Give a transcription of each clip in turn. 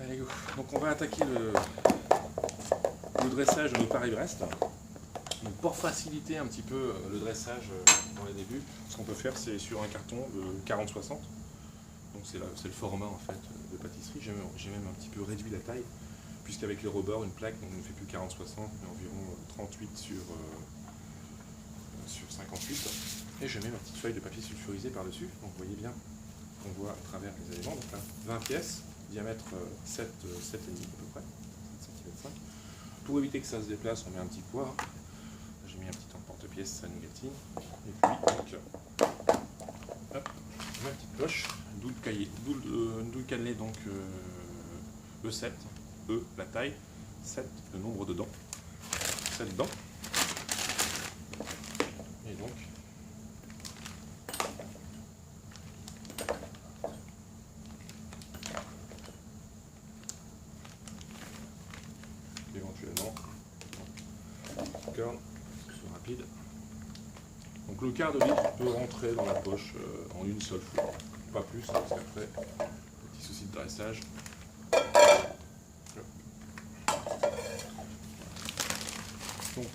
Allez go. Donc on va attaquer le dressage de nos Paris-Brest. Donc pour faciliter un petit peu le dressage dans les débuts, ce qu'on peut faire c'est sur un carton de 40-60. Donc c'est le format en fait de pâtisserie. J'ai même un petit peu réduit la taille, puisqu'avec les rebords, une plaque donc, ne fait plus 40-60, mais environ 38 sur 58. Et je mets ma petite feuille de papier sulfurisé par-dessus. Donc vous voyez bien qu'on voit à travers les éléments. Donc là, 20 pièces, diamètre 7,5 à peu près, 7 cm. Pour éviter que ça se déplace, on met un petit poids. J'ai mis un petit emporte-pièce à Nugatine. Et puis, donc, hop, ma petite poche, double cannelé, donc E7, E la taille, 7 le nombre de dents, 7 dents. Et donc, éventuellement, corne, c'est rapide. Donc le quart de litre peut rentrer dans la poche en une seule fois, pas plus, hein, parce qu'après, petit souci de dressage. Donc,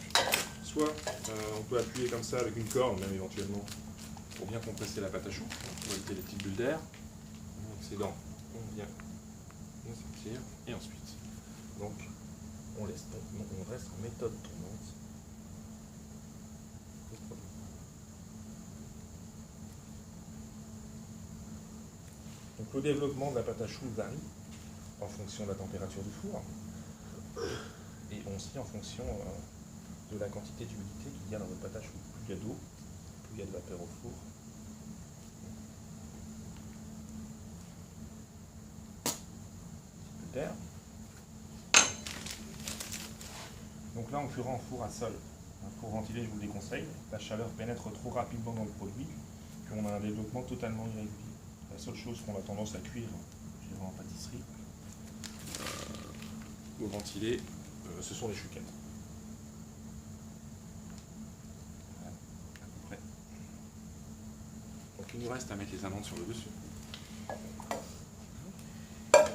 soit on peut appuyer comme ça avec une corde, même éventuellement, pour bien compresser la pâte à choux, pour éviter les petites bulles d'air. L'excédent, on vient sortir, et ensuite, donc, on reste en méthode tournante. Donc le développement de la pâte à choux varie en fonction de la température du four et aussi en fonction de la quantité d'humidité qu'il y a dans votre pâte à choux. Plus il y a d'eau, plus il y a de vapeur au four. Un petit peu d'air. Donc là on cuira en four à sol. Un four ventilé, je vous le déconseille. La chaleur pénètre trop rapidement dans le produit, puis on a un développement totalement irrégulier. La seule chose qu'on a tendance à cuire, je dirais en pâtisserie, au ventilé, ce sont les chouquettes. Voilà, à peu près. Donc il nous reste à mettre les amandes sur le dessus. Donc,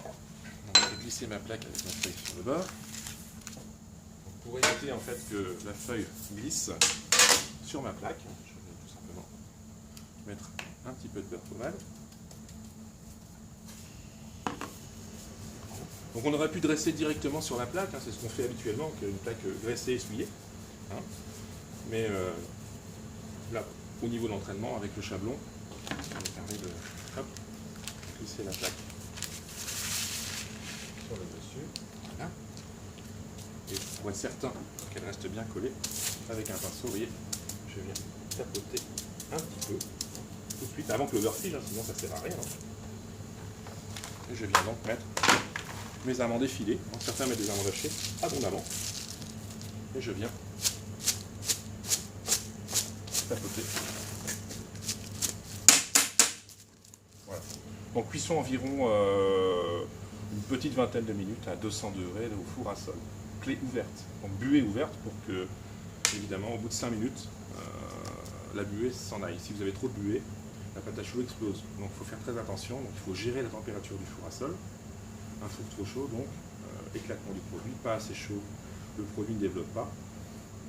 je vais glisser ma plaque avec ma feuille sur le bord. Donc, pour éviter en fait que la feuille glisse sur ma plaque, je vais tout simplement mettre un petit peu de beurre pommade. Donc on aurait pu dresser directement sur la plaque, hein, c'est ce qu'on fait habituellement, avec une plaque graissée, essuyée. Hein. Mais là, au niveau de l'entraînement, avec le chablon, ça nous permet de glisser la plaque sur le dessus. Voilà. Et pour être certain qu'elle reste bien collée, avec un pinceau, vous voyez, je viens tapoter un petit peu, tout de suite, avant que le beurre fige, hein, sinon ça ne sert à rien. Et je viens donc mettre mes amandes effilées, donc certains mettent des amandes hachées abondamment, et je viens tapoter. Voilà. Donc cuisson environ une petite vingtaine de minutes à 200 degrés au four à sol, clé ouverte, donc buée ouverte pour que, évidemment, au bout de 5 minutes, la buée s'en aille. Si vous avez trop de buée, la pâte à choux explose, donc il faut faire très attention, donc il faut gérer la température du four à sol. Un four trop chaud, donc éclatement du produit, pas assez chaud, le produit ne développe pas.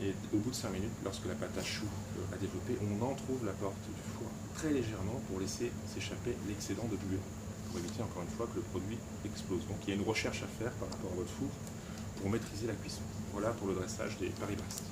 Et au bout de 5 minutes, lorsque la pâte à choux a développé, on entrouvre la porte du four très légèrement pour laisser s'échapper l'excédent de buée, pour éviter encore une fois que le produit explose. Donc il y a une recherche à faire par rapport à votre four pour maîtriser la cuisson. Voilà pour le dressage des Paris-Brest.